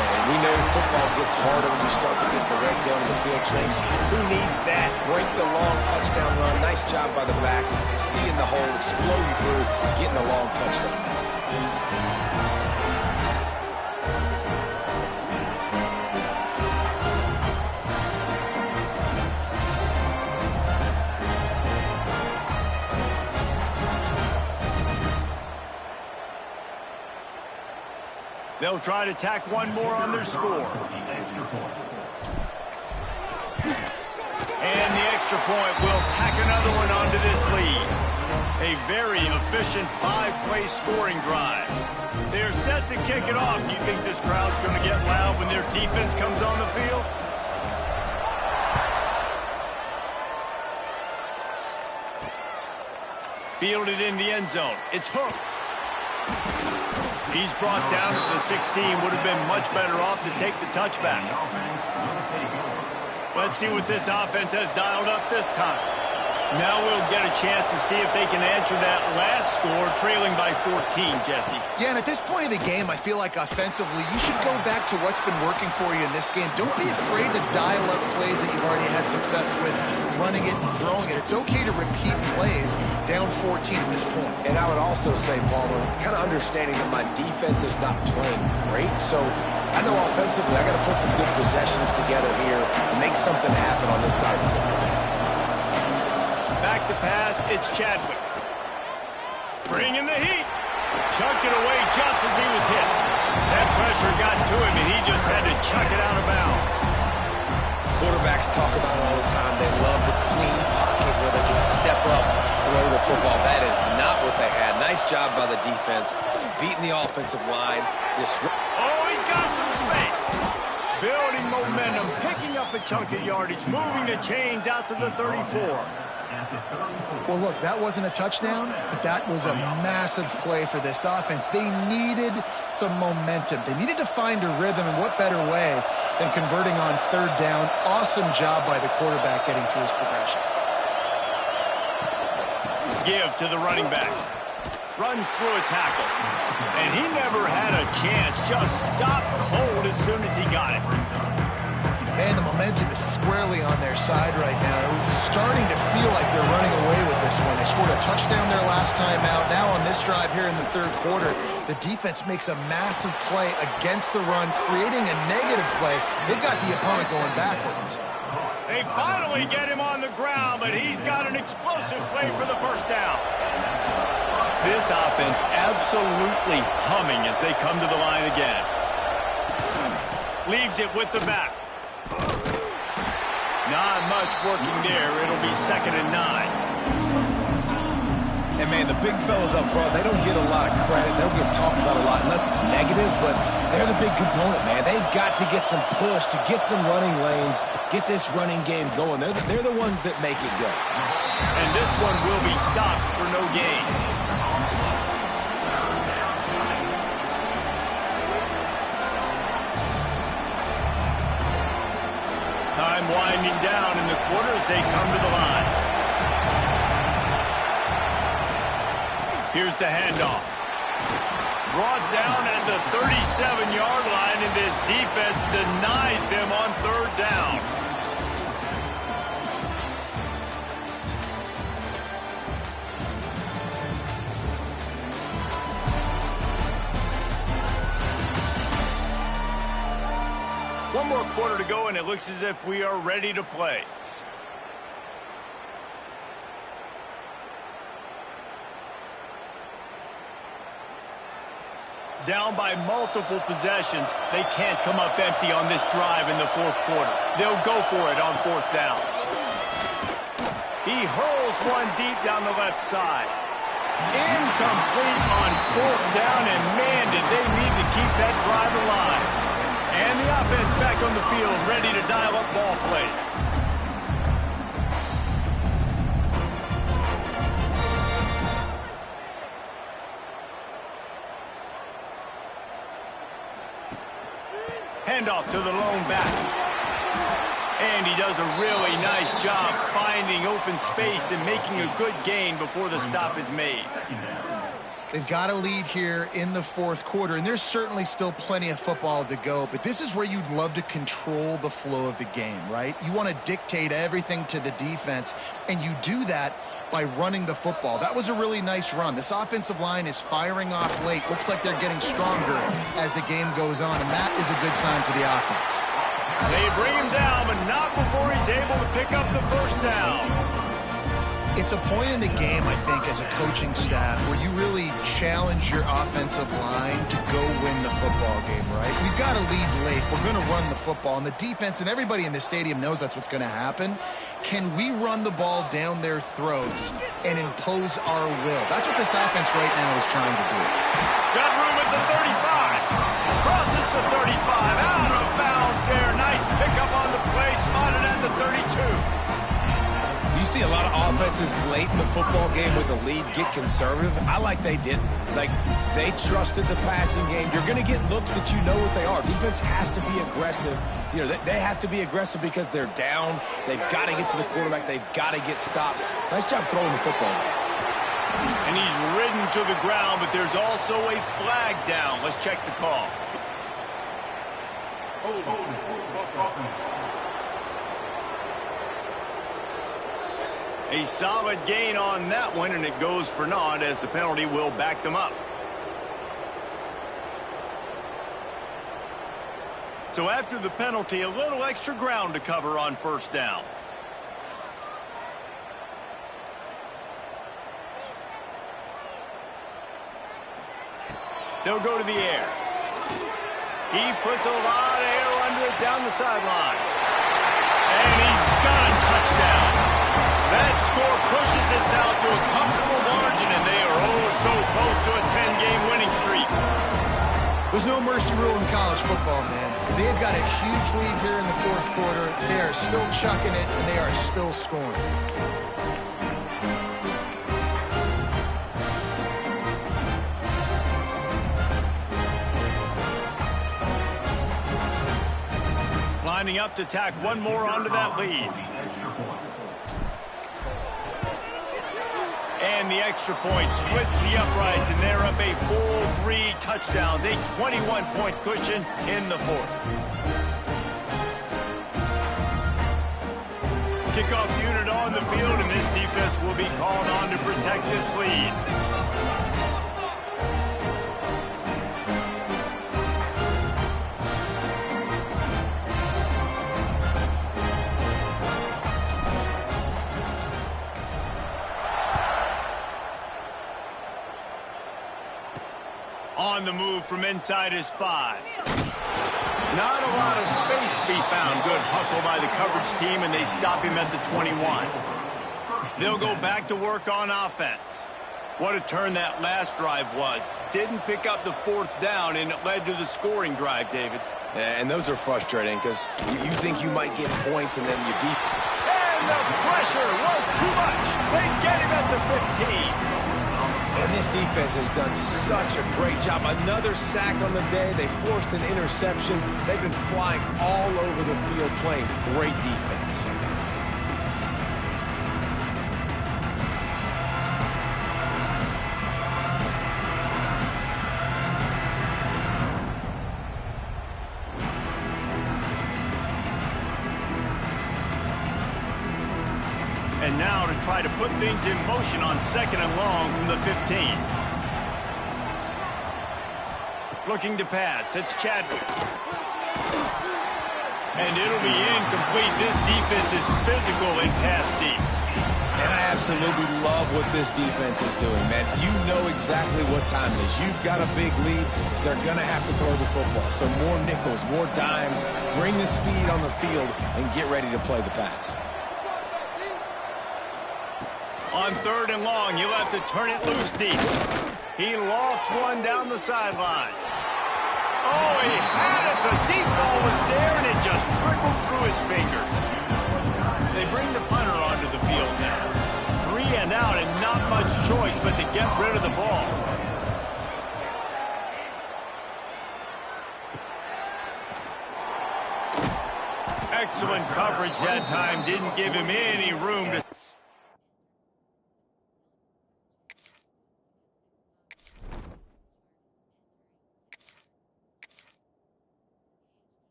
And we know football gets harder when you start to get the red zone and the field tricks. Who needs that? Break the long touchdown run. Nice job by the back. Seeing the hole, exploding through, getting a long touchdown. They'll try to tack one more on their score. And the extra point will tack another one onto this lead. A very efficient 5-play scoring drive. They're set to kick it off. You think this crowd's going to get loud when their defense comes on the field? Fielded in the end zone. It's Hooks. He's brought down at the 16. Would have been much better off to take the touchback. Let's see what this offense has dialed up this time. Now we'll get a chance to see if they can answer that last score, trailing by 14, Jesse. Yeah, and at this point of the game, I feel like offensively, you should go back to what's been working for you in this game. Don't be afraid to dial up plays that you've already had success with, running it and throwing it. It's okay to repeat plays down 14 at this point. And I would also say, Palmer, kind of understanding that my defense is not playing great, so I know offensively I got to put some good possessions together here and make something happen on this side of the football. Back to pass, it's Chadwick. Bringing the heat. Chucked it away just as he was hit. That pressure got to him, and he just had to chuck it out of bounds. Quarterbacks talk about it all the time. They love the clean pocket where they can step up, throw the football. That is not what they had. Nice job by the defense, beating the offensive line. Oh, he's got some space. Building momentum, picking up a chunk of yardage, moving the chains out to the 34. Well, look, that wasn't a touchdown, but that was a massive play for this offense. They needed some momentum. They needed to find a rhythm, and what better way than converting on third down. Awesome job by the quarterback getting through his progression. Give to the running back. Runs through a tackle. And he never had a chance. Just stopped cold as soon as he got it. Man, the momentum is squarely on their side right now. It was starting to feel like they're running away with this one. They scored a touchdown their last time out. Now on this drive here in the third quarter, the defense makes a massive play against the run, creating a negative play. They've got the opponent going backwards. They finally get him on the ground, but he's got an explosive play for the first down. This offense absolutely humming as they come to the line again. Leaves it with the back. Not much working there. It'll be 2nd and 9. And, man, the big fellas up front, they don't get a lot of credit. They don't get talked about a lot unless it's negative, but they're the big component, man. They've got to get some push, to get some running lanes, get this running game going. They're the ones that make it go. And this one will be stopped for no gain. Time winding down in the quarter as they come to the line. Here's the handoff. Brought down at the 37-yard line, and this defense denies them on third down. One more quarter to go, and it looks as if we are ready to play. Down by multiple possessions, they can't come up empty on this drive in the fourth quarter. They'll go for it on fourth down. He hurls one deep down the left side. Incomplete on fourth down, and man, did they need to keep that drive alive. And the offense back on the field, ready to dial up ball plays. Handoff to the lone back. And he does a really nice job finding open space and making a good gain before the stop is made. They've got a lead here in the fourth quarter, and there's certainly still plenty of football to go, but this is where you'd love to control the flow of the game, right? You want to dictate everything to the defense, and you do that by running the football. That was a really nice run. This offensive line is firing off late. Looks like they're getting stronger as the game goes on, and that is a good sign for the offense. They bring him down, but not before he's able to pick up the first down. It's a point in the game, I think, as a coaching staff where you really challenge your offensive line to go win the football game, right? We've got to lead late. We're going to run the football. And the defense and everybody in the stadium knows that's what's going to happen. Can we run the ball down their throats and impose our will? That's what this offense right now is trying to do. Got room at the 35. Crosses the 35. Out of bounds there. Nice pickup on the play. Spotted at the 32. You see a lot of offenses late in the football game with a lead get conservative. I like they didn't. Like, they trusted the passing game. You're going to get looks that you know what they are. Defense has to be aggressive. You know, they have to be aggressive because they're down. They've got to get to the quarterback. They've got to get stops. Nice job throwing the football. And he's ridden to the ground, but there's also a flag down. Let's check the call. A solid gain on that one, and it goes for naught as the penalty will back them up. So after the penalty, a little extra ground to cover on first down. They'll go to the air. He puts a lot of air under it down the sideline. And he's got a touchdown. That score pushes us out to a comfortable margin, and they are oh so close to a 10-game winning streak. There's no mercy rule in college football, man. They've got a huge lead here in the fourth quarter. They are still chucking it, and they are still scoring. Lining up to tack one more onto that lead. And the extra point splits the uprights, and they're up a full 3 touchdowns, a 21-point cushion in the fourth. Kickoff unit on the field, and this defense will be called on to protect this lead. On the move from inside his 5. Not a lot of space to be found. Good hustle by the coverage team, and they stop him at the 21. They'll go back to work on offense. What a turn that last drive was. Didn't pick up the fourth down, and it led to the scoring drive, David. Yeah, and those are frustrating because you think you might get points, and then you deep. And the pressure was too much. They get him at the 15. And this defense has done such a great job. Another sack on the day. They forced an interception. They've been flying all over the field playing great defense. And now to try to put things in motion on 2nd and long from the 15. Looking to pass. It's Chadwick. And it'll be incomplete. This defense is physical and pass deep. And I absolutely love what this defense is doing, man. You know exactly what time it is. You've got a big lead. They're going to have to throw the football. So more nickels, more dimes. Bring the speed on the field and get ready to play the pass. On 3rd and long, you'll have to turn it loose deep. He lofts one down the sideline. Oh, he had it. The deep ball was there, and it just trickled through his fingers. They bring the punter onto the field now. 3 and out, and not much choice but to get rid of the ball. Excellent coverage that time. Didn't give him any room to...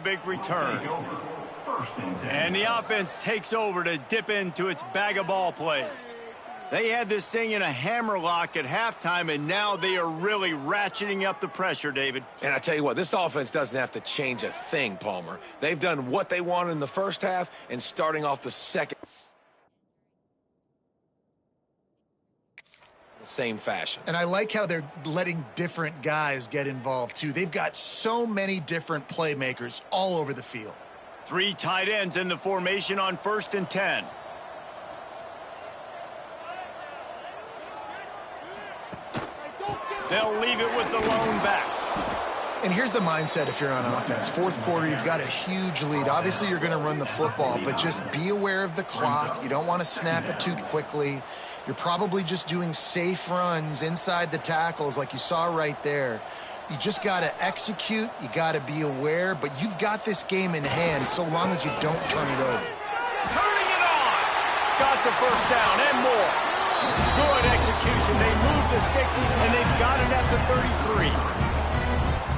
big return. Take over. 1st and 10. And the offense takes over to dip into its bag of ball plays. They had this thing in a hammerlock at halftime, and now they are really ratcheting up the pressure, David. And I tell you what, this offense doesn't have to change a thing, Palmer. They've done what they wanted in the first half, and starting off the second, the same fashion. And I like how they're letting different guys get involved, too. They've got so many different playmakers all over the field. 3 tight ends in the formation on 1st and 10. They'll leave it with the lone back. And here's the mindset if you're on offense. Fourth quarter, you've got a huge lead. Obviously, you're going to run the football, but just be aware of the clock. You don't want to snap it too quickly. You're probably just doing safe runs inside the tackles like you saw right there. You just got to execute. You got to be aware, but you've got this game in hand so long as you don't turn it over. Turning it on. Got the first down and more. Good execution. They move the sticks, and they've got it at the 33.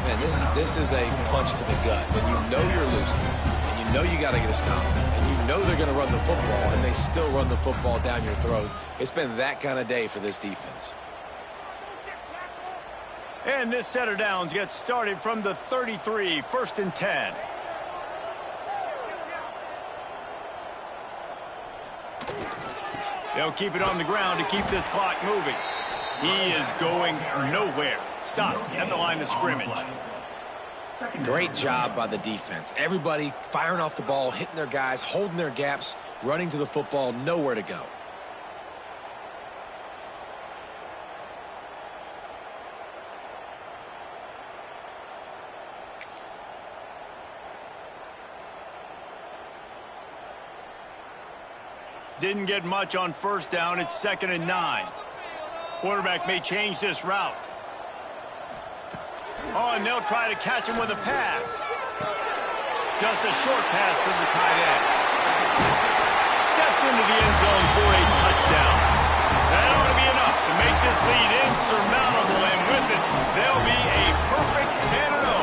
Man, this is a punch to the gut. When you know you're losing, and you know you got to get a stop, and you know they're going to run the football, and they still run the football down your throat. It's been that kind of day for this defense. And this set of downs gets started from the 33, 1st and 10. They'll keep it on the ground to keep this clock moving. He is going nowhere. Stop at the line of scrimmage. Great job by the defense. Everybody firing off the ball, hitting their guys, holding their gaps, running to the football, nowhere to go. Didn't get much on first down. It's 2nd and 9. Quarterback may change this route. Oh, and they'll try to catch him with a pass. Just a short pass to the tight end. Steps into the end zone for a touchdown. That ought to be enough to make this lead insurmountable, and with it, they'll be a perfect 10-0.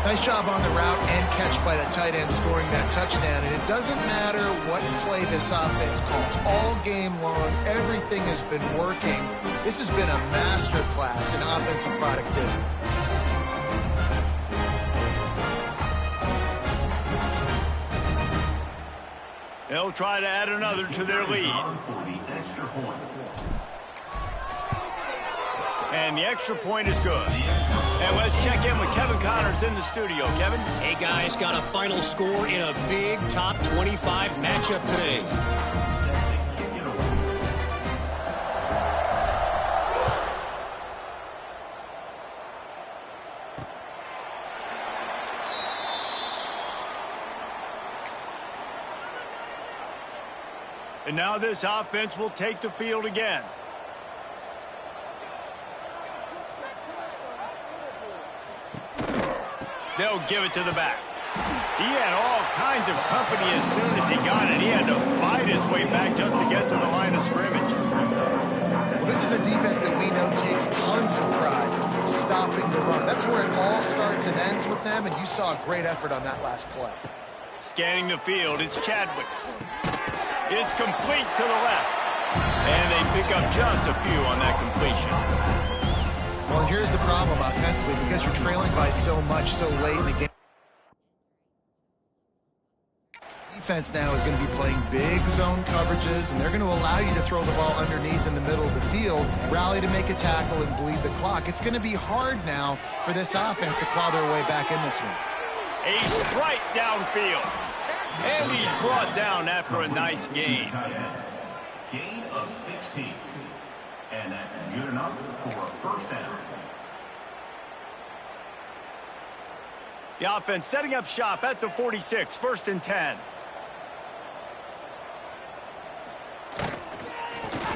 Nice job on the route and catch by the tight end scoring that touchdown. And it doesn't matter what play this offense calls. All game long, everything has been working. This has been a master class in offensive productivity. They'll try to add another to their lead. And the extra point is good. And let's check in with Kevin Connors in the studio. Kevin? Hey, guys, got a final score in a big top 25 matchup today. And now this offense will take the field again. They'll give it to the back. He had all kinds of company as soon as he got it. He had to fight his way back just to get to the line of scrimmage. Well, this is a defense that we know takes tons of pride in stopping the run. That's where it all starts and ends with them, and you saw a great effort on that last play. Scanning the field, it's Chadwick. It's complete to the left. And they pick up just a few on that completion. Well, and here's the problem offensively, because you're trailing by so much so late in the game. Defense now is going to be playing big zone coverages, and they're going to allow you to throw the ball underneath in the middle of the field, rally to make a tackle, and bleed the clock. It's going to be hard now for this offense to claw their way back in this one. A strike downfield. And he's brought down after a nice gain. Gain of 16. And that's good enough for a first down. The offense setting up shop at the 46, 1st and 10.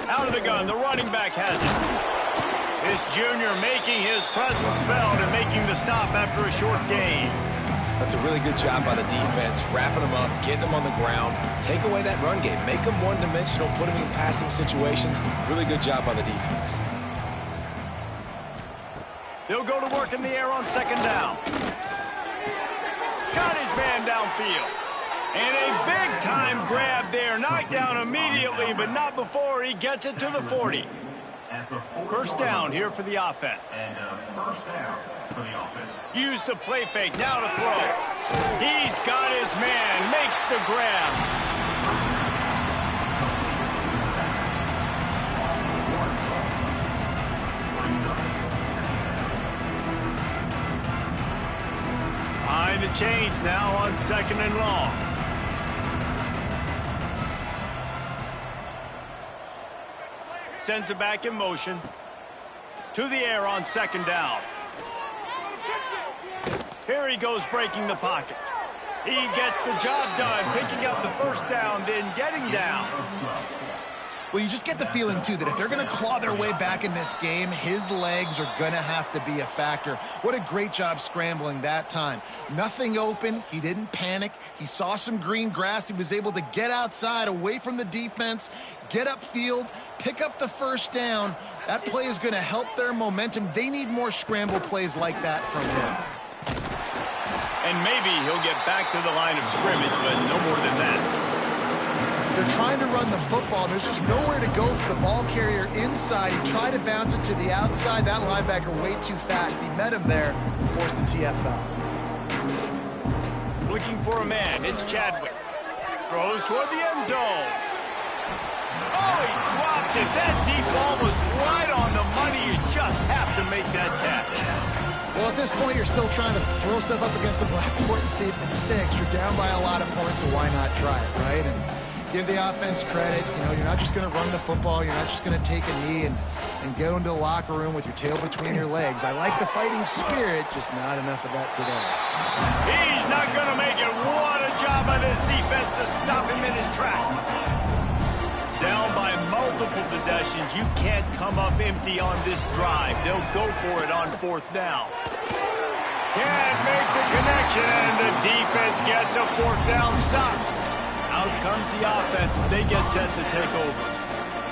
Out of the gun, the running back has it. This junior making his presence felt and making the stop after a short gain. That's a really good job by the defense, wrapping them up, getting them on the ground, take away that run game, make them one-dimensional, put them in passing situations. Really good job by the defense. They'll go to work in the air on 2nd down. got his man downfield. And a big-time grab there. Knocked down immediately, but not before he gets it to the 40. First down here for the offense. And first down for the offense. Use the play fake, now to throw. He's got his man, makes the grab. Behind the chains now on 2nd and long. Sends it back in motion. To the air on 2nd down. Here he goes breaking the pocket. He gets the job done, picking up the first down, then getting down. Well, you just get the feeling, too, that if they're going to claw their way back in this game, his legs are going to have to be a factor. What a great job scrambling that time. Nothing open. He didn't panic. He saw some green grass. He was able to get outside, away from the defense, get upfield, pick up the first down. That play is going to help their momentum. They need more scramble plays like that from him. And maybe he'll get back to the line of scrimmage, but no more than that. They're trying to run the football. There's just nowhere to go for the ball carrier inside. He tried to bounce it to the outside. That linebacker way too fast. He met him there and forced the TFL. Looking for a man. It's Chadwick. Throws toward the end zone. Oh, he dropped it. That deep ball was right on the money. You just have to make that catch. Well, at this point, you're still trying to throw stuff up against the blackboard and see if it sticks. You're down by a lot of points, so why not try it, right? And give the offense credit. You know, you're not just going to run the football. You're not just going to take a knee and go into the locker room with your tail between your legs. I like the fighting spirit, just not enough of that today. He's not going to make it. What a job by this defense to stop him in his tracks. Down by multiple possessions. You can't come up empty on this drive. They'll go for it on 4th down. Can't make the connection, and the defense gets a 4th down stop. Out comes the offense as they get set to take over.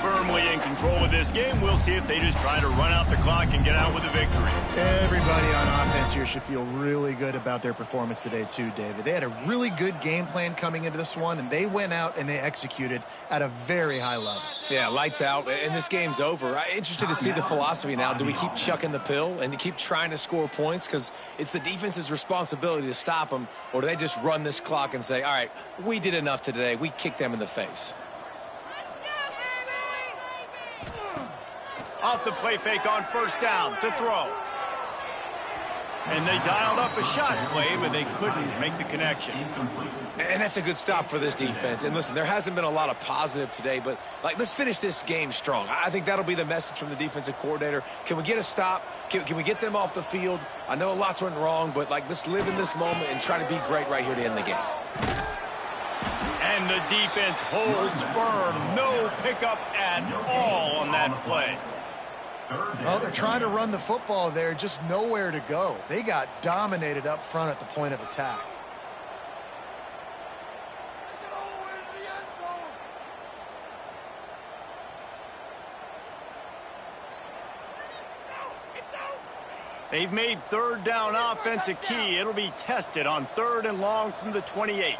Firmly in control of this game. We'll see if they just try to run out the clock and get out with a victory. Everybody on offense here should feel really good about their performance today too, David. They had a really good game plan coming into this one, and they went out and they executed at a very high level. Yeah, lights out, and this game's over. I'm interested to see the philosophy now. Do we keep chucking the pill and keep trying to score points because it's the defense's responsibility to stop them, or do they just run this clock and say, all right, we did enough today. We kicked them in the face. Off the play fake on 1st down to throw. And they dialed up a shot play, but they couldn't make the connection. And that's a good stop for this defense. And listen, there hasn't been a lot of positive today, but let's finish this game strong. I think that'll be the message from the defensive coordinator. Can we get a stop? Can we get them off the field? I know lots went wrong, but let's live in this moment and try to be great right here to end the game. And the defense holds firm. No pickup at all on that play. Well, they're trying to run the football there, just nowhere to go. They got dominated up front at the point of attack. They've made 3rd down offense a key. It'll be tested on 3rd and long from the 28.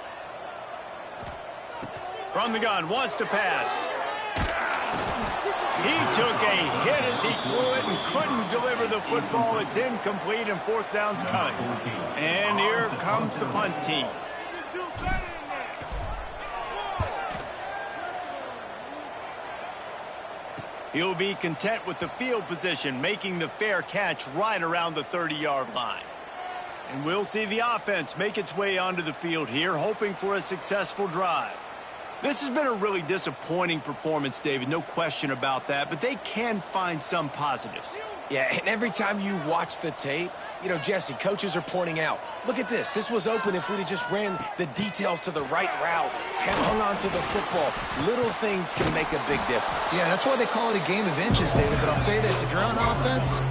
From the gun, wants to pass. He took a hit as he threw it and couldn't deliver the football. It's incomplete, and 4th down's coming. And here comes the punt team. He'll be content with the field position, making the fair catch right around the 30-yard line. And we'll see the offense make its way onto the field here, hoping for a successful drive. This has been a really disappointing performance, David, no question about that, but they can find some positives. Yeah, and every time you watch the tape, you know, Jesse, coaches are pointing out, look at this. This was open if we'd have just ran the details to the right route, hung on to the football. Little things can make a big difference. Yeah, that's why they call it a game of inches, David. But I'll say this, if you're on offense,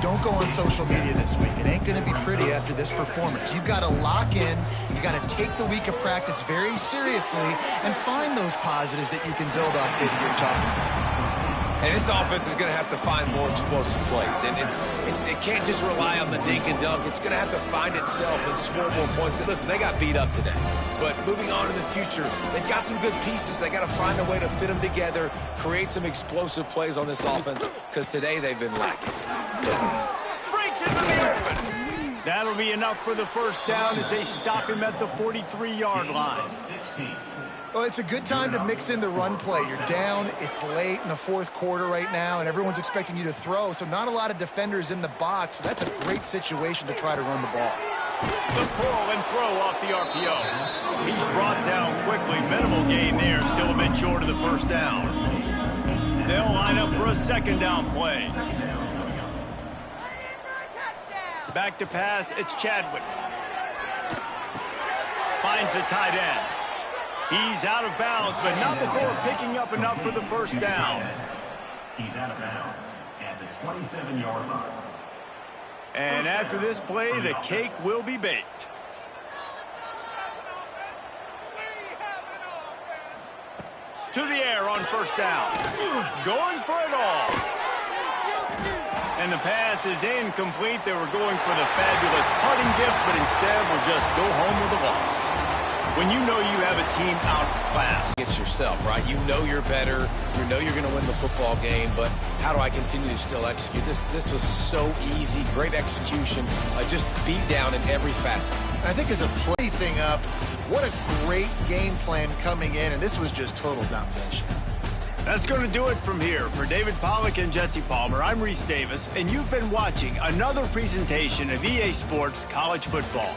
don't go on social media this week. It ain't going to be pretty after this performance. You've got to lock in. You got to take the week of practice very seriously and find those positives that you can build off, David, you're talking about. And this offense is going to have to find more explosive plays. And it can't just rely on the dink and dunk. It's going to have to find itself and score more points. Listen, they got beat up today. But moving on in the future, they've got some good pieces. They got to find a way to fit them together, create some explosive plays on this offense, because today they've been lacking. Breaks into the open. That'll be enough for the first down as they stop him at the 43-yard line. Well, it's a good time to mix in the run play. You're down, it's late in the fourth quarter right now, and everyone's expecting you to throw, so not a lot of defenders in the box. So that's a great situation to try to run the ball. The pull and throw off the RPO. He's brought down quickly. Minimal gain there, still a bit short of the first down. They'll line up for a second down play. Back to pass, it's Chadwick. Finds the tight end. He's out of bounds, but not before picking up enough for the first down. He's out of bounds at the 27-yard line. And after this play, the cake will be baked. To the air on first down. Going for it all. And the pass is incomplete. They were going for the fabulous putting gift, but instead will just go home with a loss. When you know you have a team outclassed. It's yourself, right? You know you're better. You know you're going to win the football game, but how do I continue to still execute? This was so easy. Great execution. Just beat down in every facet. I think as a play thing up, what a great game plan coming in, and this was just total domination. That's going to do it from here. For David Pollack and Jesse Palmer, I'm Reese Davis, and you've been watching another presentation of EA Sports College Football.